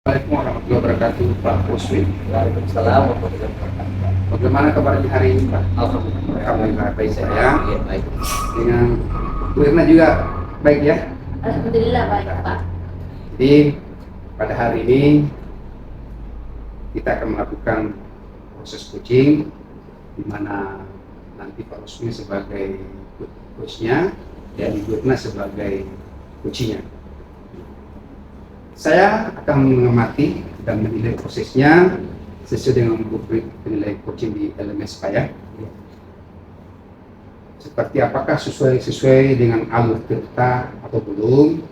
Assalamualaikum warahmatullahi wabarakatuh, Pak Kuswi. Waalaikumsalam warahmatullahi wabarakatuh. Bagaimana kabarnya hari ini, Pak? Alhamdulillah. Alhamdulillah baik saya. Iya, baik. Dengan Bu Irna juga baik ya. Alhamdulillah baik Pak. Jadi pada hari ini kita akan melakukan proses coaching, di mana nanti Pak Kuswi sebagai coachnya dan Bu Irna sebagai coachnya. Saya akan mengamati dan menilai prosesnya sesuai dengan buku penilaian coaching di LMS Pak ya. Seperti apakah sesuai dengan alur kita atau belum.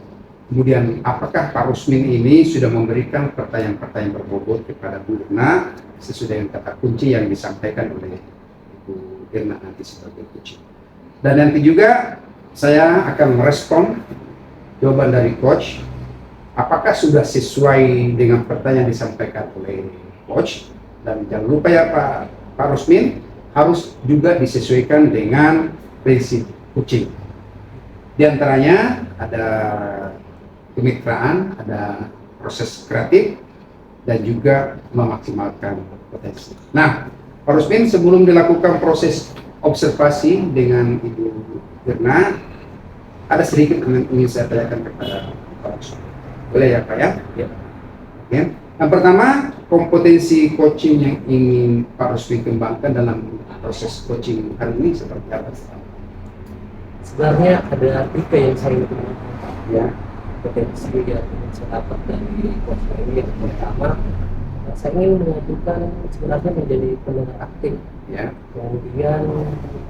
Kemudian apakah Pak Rusmin ini sudah memberikan pertanyaan-pertanyaan berbobot kepada Bu Irna sesuai dengan kata kunci yang disampaikan oleh Bu Irna nanti sebagai coaching. Dan nanti juga saya akan merespon jawaban dari coach. Apakah sudah sesuai dengan pertanyaan yang disampaikan oleh coach, dan jangan lupa ya Pak Rusmin harus juga disesuaikan dengan prinsip coaching. Di antaranya ada kemitraan, ada proses kreatif, dan juga memaksimalkan potensi. Nah, Pak Rusmin, sebelum dilakukan proses observasi dengan Ibu Irna, ada sedikit yang ingin saya tanyakan kepada Pak Rusmin. Boleh ya Pak ya? Ya. Ya. Yang pertama, kompetensi coaching yang ingin Pak Rusmin kembangkan dalam proses coaching hari ini seperti apa? Sebenarnya ada tiga yang saya ingin Ya. potensi yang saya dapat dari coach ini. Yang pertama, saya ingin mengajukan sebenarnya menjadi pendengar aktif. Ya. Kemudian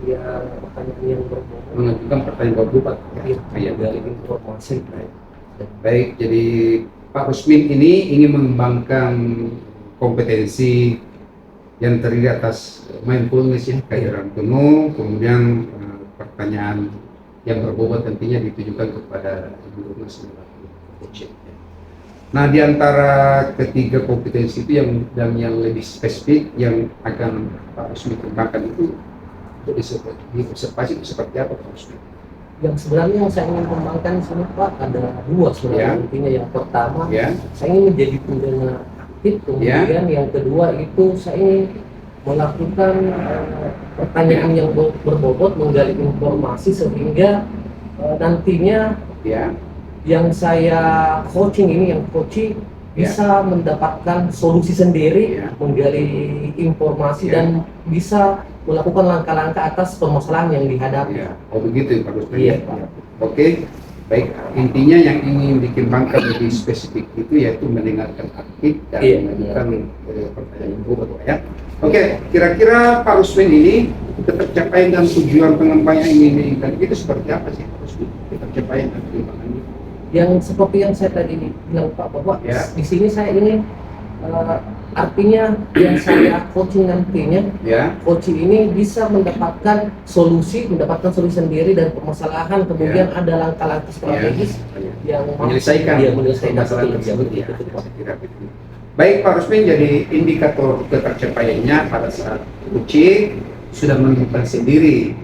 yang pertanyaan yang berbobot, Mengajukan pertanyaan berbobot. ya, Ya. dari informasi. Baik, jadi Pak Rusmin ini ingin mengembangkan kompetensi yang terdiri atas mindfulness ya, kehadiran penuh, kemudian pertanyaan yang berbobot tentunya ditujukan kepada Ibu Irna sebagai coaching. Nah, di antara ketiga kompetensi itu yang lebih spesifik yang akan Pak Rusmin kembangkan itu di observasi itu seperti apa Pak Rusmin? Yang sebenarnya yang saya ingin kembangkan di sini Pak ada dua sebenarnya. Ya. Intinya yang pertama, Ya. saya ingin menjadi pendengar aktif. Kemudian yang kedua itu saya ingin melakukan pertanyaan yang berbobot, menggali informasi sehingga nantinya Ya. yang saya coaching ini, yang coaching bisa mendapatkan solusi sendiri, Ya. menggali informasi Ya. dan bisa melakukan langkah-langkah atas permasalahan yang dihadapi. Ya, oh begitu Pak Rusmin. Iya, Ya. Pak. Oke, baik. Intinya yang ingin dikembangkan lebih spesifik itu yaitu mendengarkan aktif dan Iya. mengajukan pertanyaan yang berbobot ya. Oke, kira-kira Pak Rusmin ini tercapaian dan tujuan pengembangan yang ingin diinginkan itu seperti apa sih Pak Rusmin? Tercapaian dan pengembangannya. Yang seperti yang saya tadi bilang Pak, bahwa Ya. di sini saya ingin artinya yang saya coaching nantinya, Ya, coaching ini bisa mendapatkan solusi sendiri dari permasalahan, kemudian ada langkah-langkah strategis yang menyelesaikan masalah betul, tersebut ya. betul, Pak. Saya kira begitu. Baik Pak Rusmin, jadi indikator ketercapaiannya pada saat coaching sudah menemukan sendiri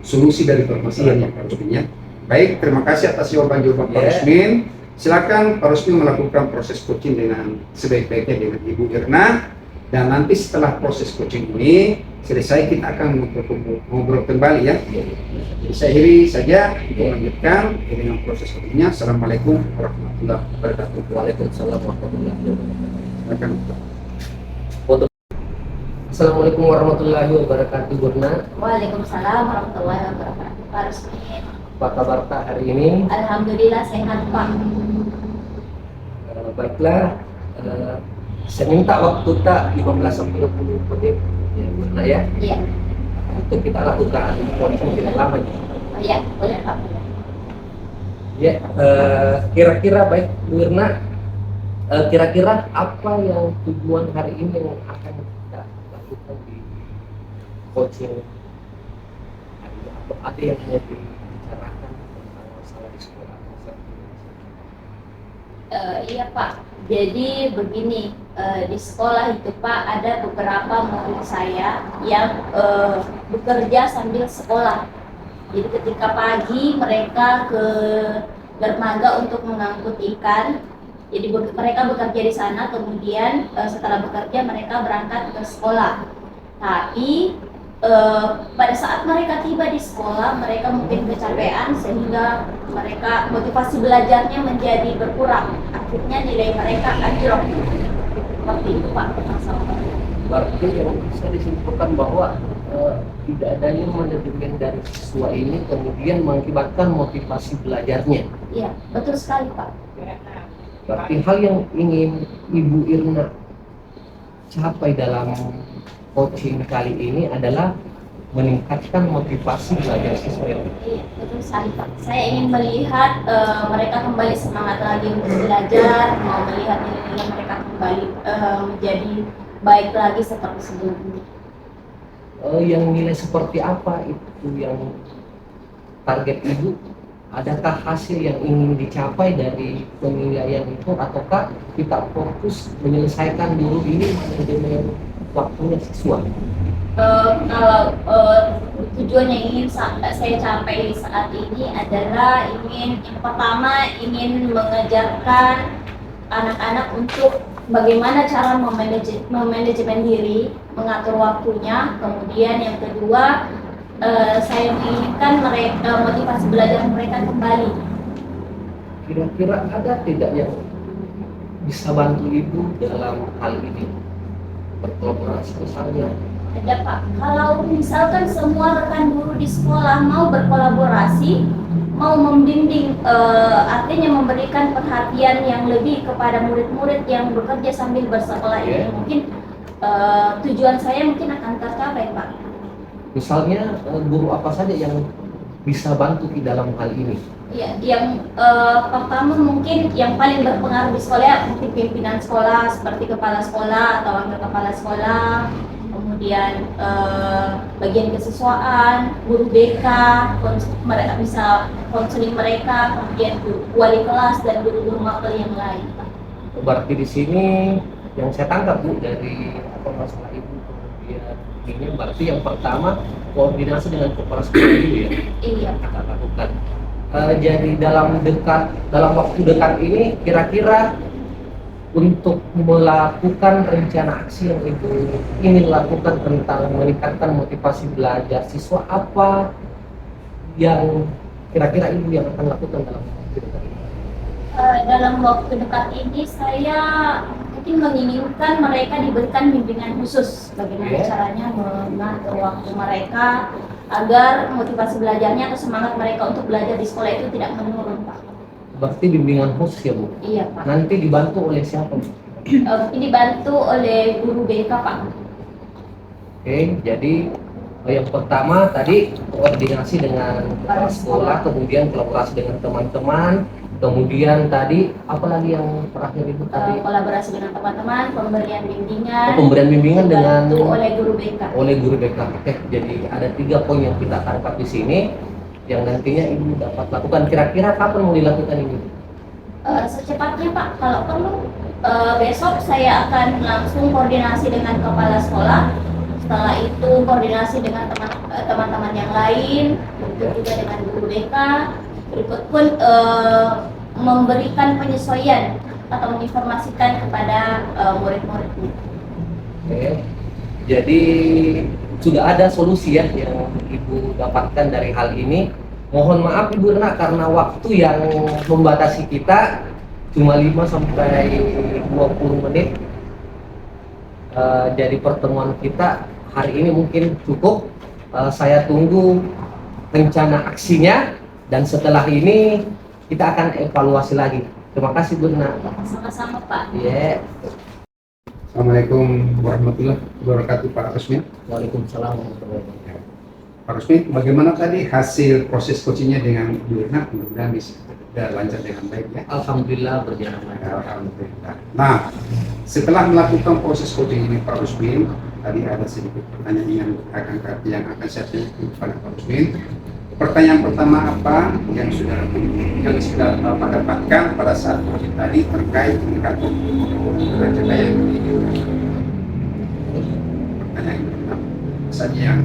solusi dari permasalahan yang Pak Rusmin ya. Baik, terima kasih atas jawaban-jawaban Pak Ya. Rusmin. Silakan Pak Rusmin melakukan proses coaching dengan sebaik-baiknya dengan Ibu Irna, dan nanti setelah proses coaching ini selesai kita akan ngobrol kembali ya. Jadi saya akhiri saja untuk melanjutkan dengan proses coachingnya. Assalamualaikum warahmatullahi wabarakatuh. Waalaikumsalam warahmatullahi wabarakatuh. Silakan. Foto. Assalamualaikum warahmatullahi wabarakatuh, Burna. Waalaikumsalam warahmatullahi wabarakatuh. Pak Rusmin. Apa kabar Pak hari ini? Alhamdulillah sehat Pak. Baiklah, saya minta waktu tak 15 sampai 20 menit ya, Burna ya. Iya. Untuk kita lakukan coaching tidak lama ya. Iya, boleh Pak. Ya, kira-kira baik Bu Irna, kira-kira apa yang tujuan hari ini yang akan kita lakukan di coaching hari ini? Atau ada yang hanya dibicarakan tentang masalah di sekolah? Iya Pak. Jadi begini, di sekolah itu Pak ada beberapa murid saya yang bekerja sambil sekolah. Jadi ketika pagi mereka ke dermaga untuk mengangkut ikan, Jadi mereka bekerja di sana, kemudian setelah bekerja mereka berangkat ke sekolah. Tapi pada saat mereka tiba di sekolah, mereka mungkin kecapean sehingga mereka motivasi belajarnya menjadi berkurang. Akhirnya nilai mereka anjlok. Seperti itu Pak masalahnya. Berarti yang bisa disimpulkan bahwa tidak adanya manajemen dari siswa ini kemudian mengakibatkan motivasi belajarnya. Iya, betul sekali Pak. Berarti hal yang ingin Ibu Irna capai dalam coaching kali ini adalah meningkatkan motivasi belajar siswa ini. Iya, betul sekali Pak. Saya ingin melihat mereka kembali semangat lagi untuk belajar, mau melihat nilai-nilai mereka kembali menjadi baik lagi seperti sebelumnya. Yang nilai seperti apa itu yang target Ibu? Adakah hasil yang ingin dicapai dari penilaian itu, ataukah kita fokus menyelesaikan dulu ini manajemen waktunya siswa? Kalau tujuan yang ingin saya capai saat ini adalah yang pertama ingin mengajarkan anak-anak untuk bagaimana cara memanajemen diri, mengatur waktunya. Kemudian yang kedua, saya menginginkan mereka motivasi belajar mereka kembali. Kira-kira ada tidak yang bisa bantu Ibu dalam hal ini? Berkolaborasi misalnya. Ada Pak, kalau misalkan semua rekan guru di sekolah mau berkolaborasi, mau membimbing, artinya memberikan perhatian yang lebih kepada murid-murid yang bekerja sambil bersekolah ini, mungkin tujuan saya mungkin akan tercapai Pak. Misalnya guru apa saja yang bisa bantu di dalam hal ini? Ya, yang pertama mungkin yang paling berpengaruh di sekolah ya, mungkin pimpinan sekolah seperti kepala sekolah atau wakil kepala sekolah, kemudian bagian kesiswaan, guru BK, mereka bisa konseling mereka, kemudian wali kelas dan guru-guru mapel yang lain. Berarti di sini yang saya tangkap Bu dari apa masalah Ibu kemudian ini berarti yang pertama koordinasi dengan kepala sekolah dulu ya. Iya. Kita lakukan. Jadi dalam waktu dekat ini kira-kira untuk melakukan rencana aksi yang Ibu ingin lakukan tentang meningkatkan motivasi belajar siswa, apa yang kira-kira Ibu yang akan lakukan dalam waktu dekat ini? Dalam waktu dekat ini saya mungkin menginginkan mereka diberikan bimbingan khusus bagaimana caranya mengatur waktu mereka agar motivasi belajarnya atau semangat mereka untuk belajar di sekolah itu tidak menurun Pak. Berarti bimbingan khusus ya Bu? Iya Pak. Nanti dibantu oleh siapa Bu? Mungkin dibantu oleh guru BK Pak. Oke, jadi yang pertama tadi koordinasi dengan kepala sekolah, kemudian kolaborasi dengan teman-teman, kemudian tadi apalagi yang terakhir itu tadi? Kolaborasi dengan teman-teman, pemberian bimbingan. Pemberian bimbingan dengan dibantu oleh guru BK. Oleh guru BK. Oke, jadi ada 3 poin yang kita tangkap di sini yang nantinya Ibu dapat lakukan. Kira-kira kapan mau dilakukan ini? Secepatnya Pak, kalau perlu besok saya akan langsung koordinasi dengan kepala sekolah. Setelah itu koordinasi dengan teman-teman yang lain, begitu juga dengan guru BK. Berikut pun memberikan penyesuaian atau menginformasikan kepada murid-muridnya. Oke, jadi sudah ada solusi ya yang Ibu dapatkan dari hal ini. Mohon maaf Ibu Irna karena waktu yang membatasi kita cuma 5 sampai 20 menit. Jadi pertemuan kita hari ini mungkin cukup. Saya tunggu rencana aksinya dan setelah ini kita akan evaluasi lagi. Terima kasih Bu Irna. Sama-sama Pak. Yeah. Assalamualaikum warahmatullahi wabarakatuh Pak Rusmin. Waalaikumsalam warahmatullahi wabarakatuh. Pak Rusmin, bagaimana tadi hasil proses coachingnya dengan Bu Irna? Mudah-mudahan bisa lancar dengan baik ya. Alhamdulillah berjalan lancar. Alhamdulillah. Nah, setelah melakukan proses coaching ini Pak Rusmin, tadi ada sedikit pertanyaan yang akan saya tanyakan kepada Pak Rusmin. Pertanyaan pertama apa yang sudah Bapak dapatkan pada saat coaching tadi terkait dengan kerja yang pertanyaan pertama saja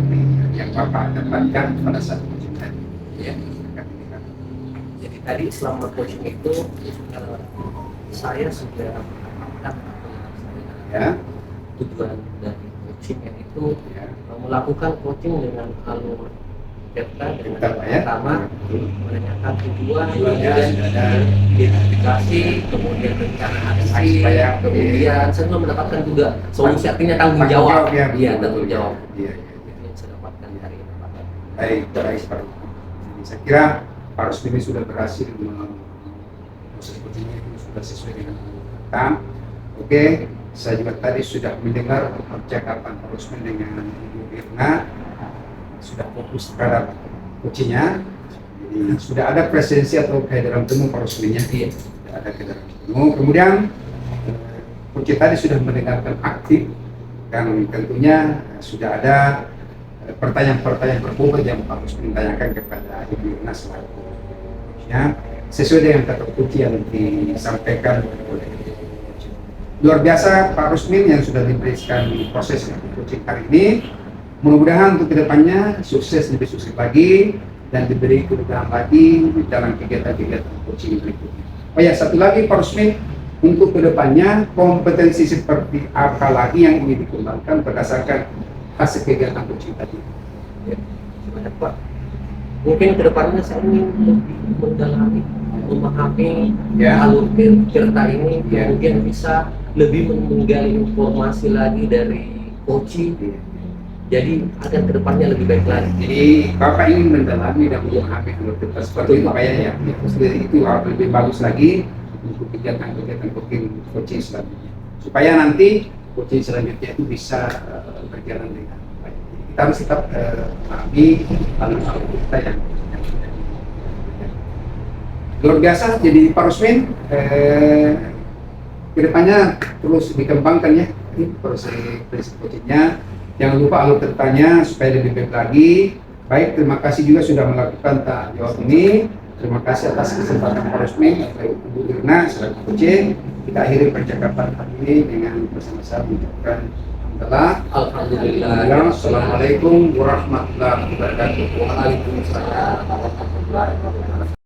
yang Bapak dapatkan pada saat coaching tadi. Ya. Jadi tadi selama coaching itu saya sudah mengamalkan apa yang saya Ya. tujuan dari coachingnya itu Ya. melakukan coaching dengan alur Tirta dengan Tirta, ya. pertama menanyakan tujuan, Tujuannya kemudian sudah ada. identifikasi, kemudian rencana aksi, Supaya, kemudian saya juga mendapatkan juga solusi, artinya tanggung Tanggung jawab. jawab, ya. Iya, tanggung jawab. Iya, iya. Itu yang saya dapatkan dari ini, Pak. Baik, baik, Pak. Jadi saya kira Pak Rusmin ini sudah berhasil proses coachingnya itu sudah sesuai dengan program. Oke, saya juga tadi sudah mendengar percakapan Pak Rusmin dengan Ibu Irna, sudah fokus terhadap coachingnya. Jadi sudah ada presensi atau kehadiran penuh Pak Rusminnya. Iya. Sudah ada kehadiran penuh. Kemudian coach tadi sudah mendengarkan aktif dan tentunya sudah ada pertanyaan-pertanyaan berbobot yang Pak Rusmin tanyakan kepada Ibu Irna selaku coachnya sesuai dengan kata kunci yang disampaikan oleh coach. Luar biasa Pak Rusmin yang sudah diberikan proses coaching hari ini. Mudah-mudahan untuk kedepannya sukses, lebih sukses lagi dan diberi kemudahan lagi dalam kegiatan-kegiatan coaching berikutnya. Oh ya, satu lagi Pak Rusmin, untuk kedepannya kompetensi seperti apa lagi yang ingin dikembangkan berdasarkan hasil kegiatan coaching tadi? Ya, banyak Pak. Mungkin kedepannya saya ingin lebih mendalami, memahami Ya. alur Tirta ini, Ya. kemudian bisa lebih menggali informasi lagi dari coaching. Jadi agar kedepannya lebih baik lagi. Jadi Bapak ingin mendalami dan memahami alur Tirta seperti itu kayaknya ya. Itu harus lebih bagus lagi untuk kegiatan-kegiatan coaching selanjutnya. Supaya nanti coaching selanjutnya itu bisa berjalan dengan baik. Jadi kita harus tetap memahami alur kita yang luar biasa. Jadi Pak Rusmin kedepannya terus dikembangkan ya ini proses coachingnya. Jangan lupa alur Tirtanya supaya lebih baik lagi. Baik, terima kasih juga sudah melakukan tanya jawab ini. Terima kasih atas kesempatan Pak Rusmin, Ibu Irna selaku coaching. Kita akhiri percakapan hari ini dengan bersama-sama mengucapkan alhamdulillah. Assalamualaikum warahmatullahi wabarakatuh. Waalaikumsalam warahmatullahi wabarakatuh.